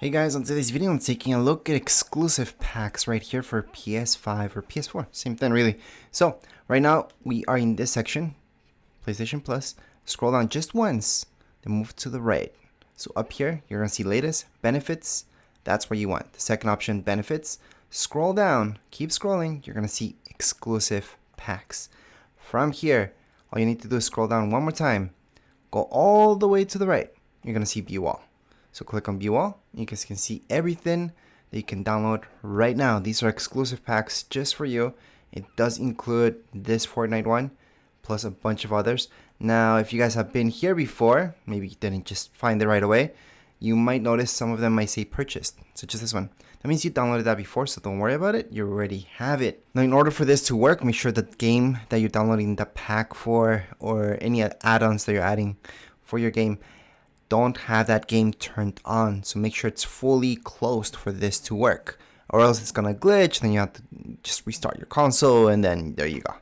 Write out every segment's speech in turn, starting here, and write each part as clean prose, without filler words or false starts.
Hey guys, on today's video I'm taking a look at exclusive packs right here for PS5 or PS4, same thing really. So right now we are in this section, PlayStation Plus. Scroll down just once, then move to the right. So up here you're gonna see latest, benefits, that's where you want. The second option, benefits. Scroll down, keep scrolling, you're gonna see exclusive packs. From here, all you need to do is scroll down one more time, go all the way to the right, you're gonna see view all. So click on view all. You guys can see everything that you can download right now. These are exclusive packs just for you. It does include this Fortnite one, plus a bunch of others. Now, if you guys have been here before, maybe you didn't just find it right away, you might notice some of them might say purchased, such as this one. That means you downloaded that before, so don't worry about it. You already have it. Now, in order for this to work, make sure the game that you're downloading the pack for, or any add-ons that you're adding for your game, don't have that game turned on. So make sure it's fully closed for this to work, or else it's gonna glitch. Then you have to just restart your console, and then there you go.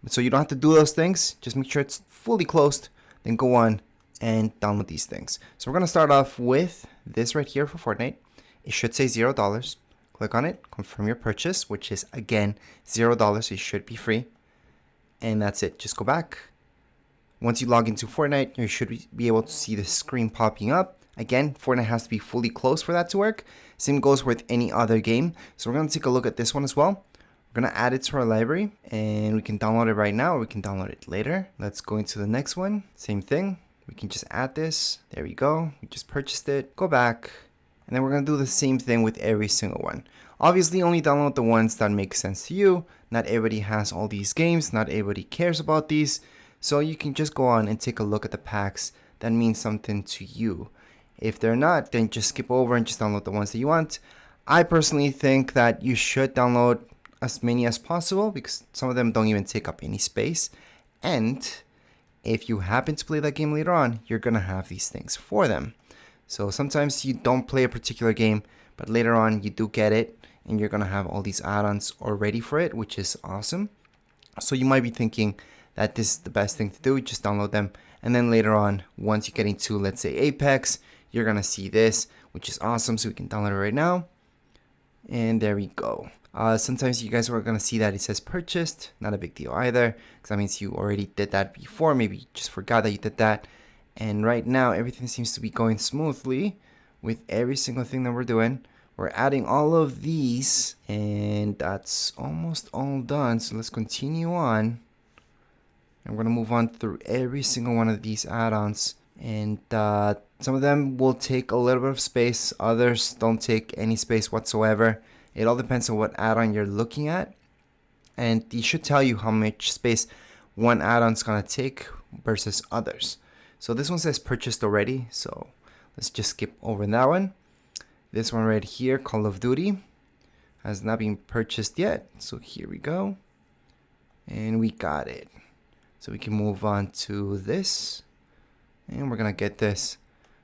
So you don't have to do those things. Just make sure it's fully closed, then go on and download these things. So we're gonna start off with this right here for Fortnite. It should say $0. Click on it, confirm your purchase, which is again $0. It should be free, and that's it. Just go back. Once you log into Fortnite, you should be able to see the screen popping up. Again, Fortnite has to be fully closed for that to work. Same goes with any other game. So we're going to take a look at this one as well. We're going to add it to our library, and we can download it right now, or we can download it later. Let's go into the next one. Same thing. We can just add this. There we go. We just purchased it. Go back. And then we're going to do the same thing with every single one. Obviously, only download the ones that make sense to you. Not everybody has all these games. Not everybody cares about these. So you can just go on and take a look at the packs that mean something to you. If they're not, then just skip over and just download the ones that you want. I personally think that you should download as many as possible because some of them don't even take up any space. And if you happen to play that game later on, you're going to have these things for them. So sometimes you don't play a particular game, but later on you do get it, and you're going to have all these add-ons already for it, which is awesome. So you might be thinking that this is the best thing to do, just download them, and then later on, once you get into, let's say, Apex, you're gonna see this, which is awesome. So we can download it right now, and there we go. Sometimes you guys are gonna see that it says purchased. Not a big deal either, because that means you already did that before. Maybe you just forgot that you did that, and right now everything seems to be going smoothly with every single thing that we're doing. We're adding all of these, and that's almost all done. So let's continue on. And we're going to move on through every single one of these add-ons. And some of them will take a little bit of space. Others don't take any space whatsoever. It all depends on what add-on you're looking at. And it should tell you how much space one add-on is going to take versus others. So this one says purchased already. So let's just skip over that one. This one right here, Call of Duty, has not been purchased yet. So here we go. And we got it. So we can move on to this, and we're gonna get this.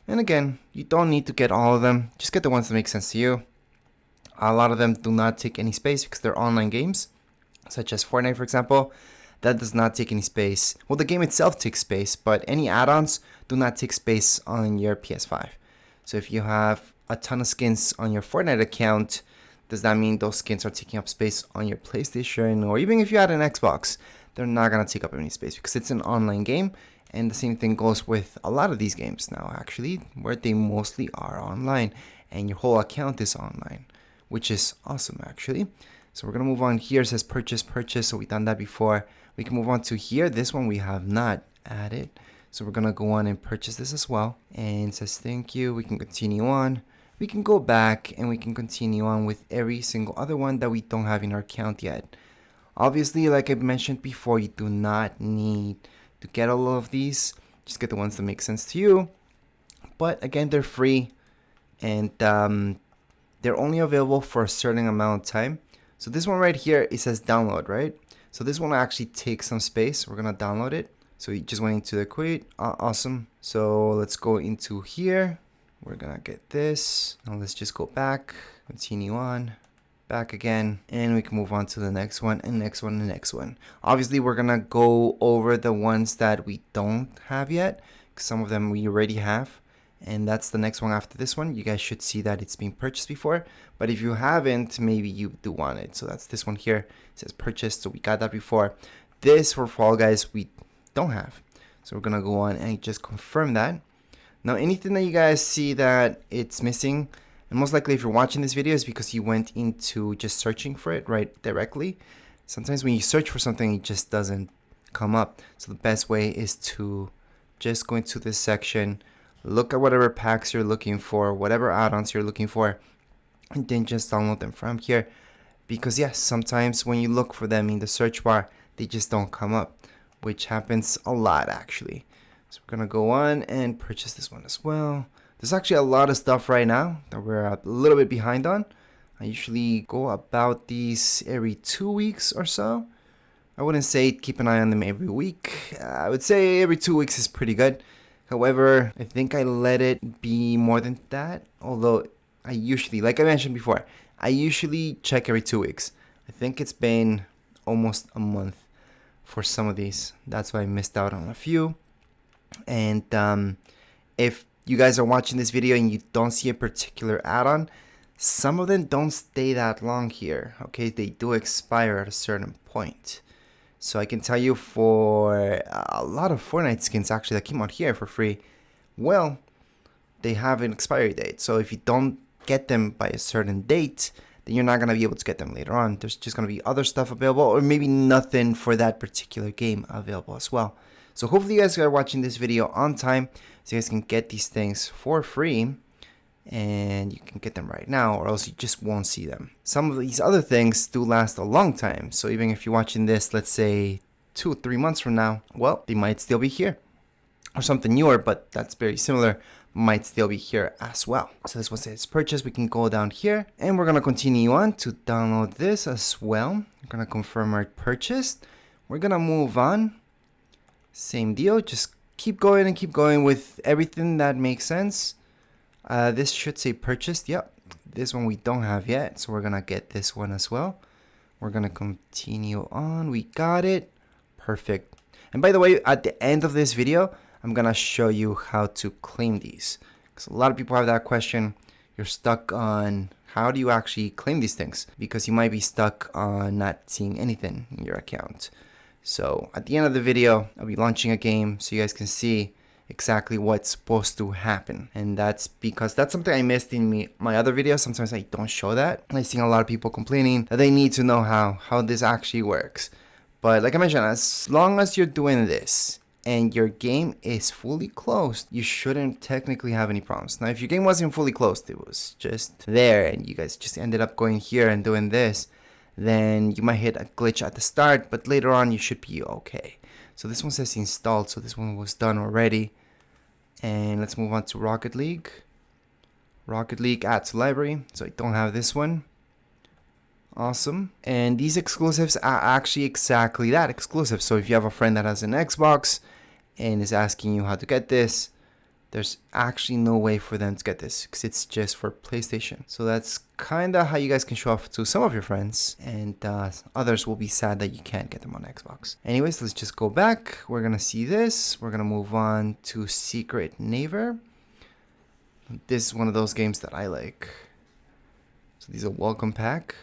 And again, you don't need to get all of them. Just get the ones that make sense to you. A lot of them do not take any space because they're online games, such as Fortnite, for example. That does not take any space. Well, the game itself takes space, but any add-ons do not take space on your PS5. So if you have a ton of skins on your Fortnite account, does that mean those skins are taking up space on your PlayStation, or even if you had an Xbox? They're not going to take up any space because it's an online game. And the same thing goes with a lot of these games now, actually, where they mostly are online and your whole account is online, which is awesome, actually. So we're going to move on here. It says purchase. So we've done that before. We can move on to here. This one we have not added. So we're going to go on and purchase this as well. And it says thank you. We can continue on. We can go back and we can continue on with every single other one that we don't have in our account yet. Obviously, like I mentioned before, you do not need to get all of these. Just get the ones that make sense to you. But again, they're free, and they're only available for a certain amount of time. So this one right here, it says download, right? So this one actually takes some space. We're going to download it. So you just went into the queue. Awesome. So let's go into here. We're going to get this. Now let's just go back, continue on. Back again, and we can move on to the next one, and next one, and next one. Obviously, we're gonna go over the ones that we don't have yet, because some of them we already have, and that's the next one after this one. You guys should see that it's been purchased before, but if you haven't, maybe you do want it. So that's this one here. It says purchased, so we got that before. This for Fall Guys we don't have, so we're gonna go on and just confirm that. Now anything that you guys see that it's missing, and most likely if you're watching this video, is because you went into just searching for it right directly. Sometimes when you search for something, it just doesn't come up. So the best way is to just go into this section, look at whatever packs you're looking for, whatever add-ons you're looking for, and then just download them from here. Because yes, sometimes when you look for them in the search bar, they just don't come up, which happens a lot actually. So we're gonna go on and purchase this one as well. There's actually a lot of stuff right now that we're a little bit behind on. I usually go about these every 2 weeks or so. I wouldn't say keep an eye on them every week. I would say every 2 weeks is pretty good. However, I think I let it be more than that. Although I usually, like I mentioned before, I usually check every 2 weeks. I think it's been almost a month for some of these. That's why I missed out on a few. And if you guys are watching this video and you don't see a particular add-on, some of them don't stay that long here. Okay, they do expire at a certain point. So I can tell you for a lot of Fortnite skins actually that came out here for free, well, they have an expiry date. So if you don't get them by a certain date, then you're not going to be able to get them later on. There's just going to be other stuff available, or maybe nothing for that particular game available as well. So hopefully you guys are watching this video on time, so you guys can get these things for free, and you can get them right now, or else you just won't see them. Some of these other things do last a long time, so even if you're watching this, let's say 2 or 3 months from now, well, they might still be here. Or something newer, but that's very similar, might still be here as well. So this one says purchase. We can go down here, and we're gonna continue on to download this as well. I'm gonna confirm our purchase. We're gonna move on. Same deal, just keep going and keep going with everything that makes sense. This should say purchased. Yep, this one we don't have yet, so we're gonna get this one as well. We're gonna continue on. We got it. Perfect. And by the way, at the end of this video, I'm gonna show you how to claim these, because a lot of people have that question. You're stuck on how do you actually claim these things, because you might be stuck on not seeing anything in your account. So at the end of the video, I'll be launching a game so you guys can see exactly what's supposed to happen. And that's because that's something I missed in my other videos. Sometimes I don't show that. I've seen a lot of people complaining that they need to know how this actually works. But like I mentioned, as long as you're doing this and your game is fully closed, you shouldn't technically have any problems. Now, if your game wasn't fully closed, it was just there and you guys just ended up going here and doing this, then you might hit a glitch at the start, but later on you should be okay. So this one says installed, so this one was done already. And let's move on to Rocket League. Rocket League add to library, so I don't have this one. Awesome. And these exclusives are actually exactly that, exclusive. So if you have a friend that has an Xbox and is asking you how to get this, there's actually no way for them to get this, because it's just for PlayStation. So that's kind of how you guys can show off to some of your friends, and others will be sad that you can't get them on Xbox. Anyways, let's just go back. We're gonna see this. We're gonna move on to Secret Neighbor. This is one of those games that I like. So these are welcome pack.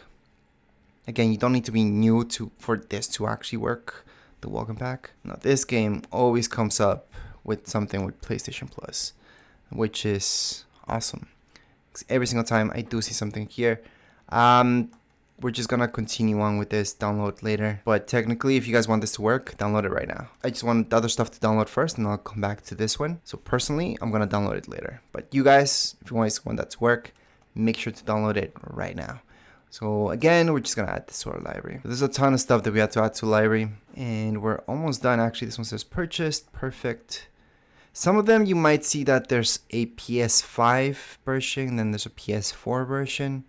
Again, you don't need to be new for this to actually work, the welcome pack. Now this game always comes up with something with PlayStation Plus, which is awesome. Every single time I do see something here. We're just gonna continue on with this, download later. But technically, if you guys want this to work, download it right now. I just want the other stuff to download first, and I'll come back to this one. So personally, I'm gonna download it later. But you guys, if you guys want that to work, make sure to download it right now. So again, we're just gonna add this to our library. There's a ton of stuff that we have to add to library, and we're almost done. Actually, this one says purchased. Perfect. Some of them you might see that there's a PS5 version, then there's a PS4 version.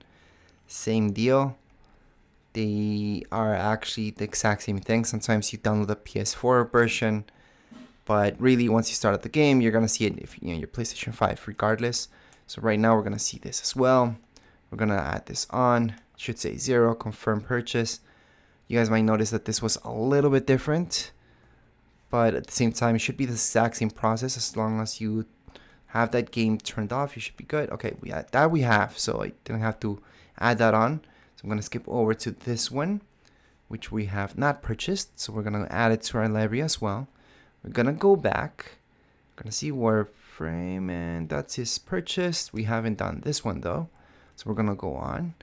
Same deal. They are actually the exact same thing. Sometimes you download the PS4 version, but really once you start at the game, you're gonna see it if you know your PlayStation 5 regardless. So right now we're gonna see this as well. We're gonna add this on. It should say 0, confirm purchase. You guys might notice that this was a little bit different, but at the same time, it should be the exact same process as long as you have that game turned off, you should be good. Okay, that we have, so I didn't have to add that on. So I'm gonna skip over to this one, which we have not purchased. So we're gonna add it to our library as well. We're gonna go back. We're gonna see Warframe, and that's his purchased. We haven't done this one though. So we're gonna go on,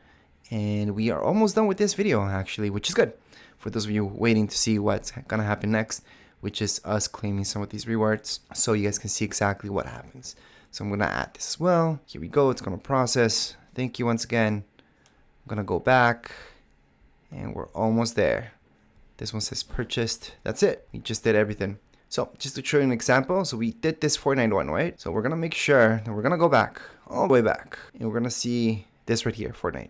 and we are almost done with this video actually, which is good. For those of you waiting to see what's gonna happen next, which is us claiming some of these rewards, so you guys can see exactly what happens. So I'm gonna add this as well. Here we go, it's gonna process. Thank you once again. I'm gonna go back, and we're almost there. This one says purchased. That's it, we just did everything. So just to show you an example, so we did this Fortnite one, right? So we're gonna make sure that we're gonna go back, all the way back, and we're gonna see this right here, Fortnite.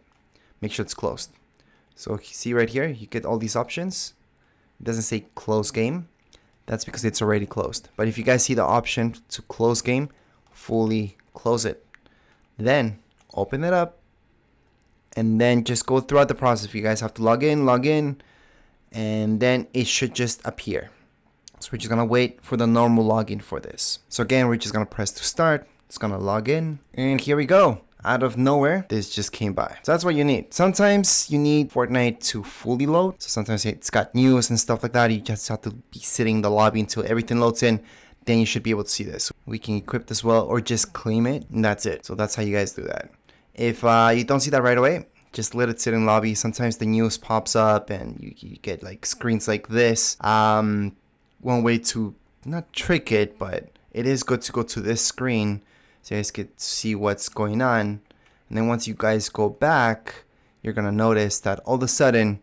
Make sure it's closed. So see right here, you get all these options. It doesn't say close game. That's because it's already closed. But if you guys see the option to close game, fully close it. Then open it up, and then just go throughout the process. If you guys have to log in, and then it should just appear. So we're just gonna wait for the normal login for this. So again, we're just gonna press to start. It's gonna log in, and here we go. Out of nowhere, this just came by. So that's what you need. Sometimes you need Fortnite to fully load. So sometimes it's got news and stuff like that. You just have to be sitting in the lobby until everything loads in. Then you should be able to see this. We can equip this well, or just claim it, and that's it. So that's how you guys do that. If you don't see that right away, just let it sit in lobby. Sometimes the news pops up and you get like screens like this. One way to not trick it, but it is good to go to this screen so you guys can see what's going on. And then once you guys go back, you're gonna notice that all of a sudden,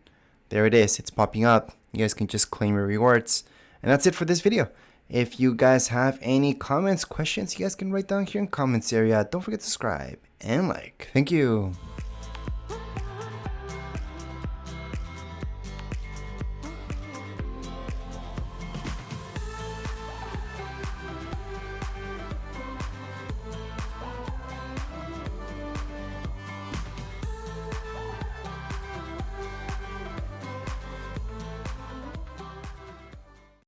there it is, it's popping up. You guys can just claim your rewards. And that's it for this video. If you guys have any comments, questions, you guys can write down here in comments area. Don't forget to subscribe and like. Thank you.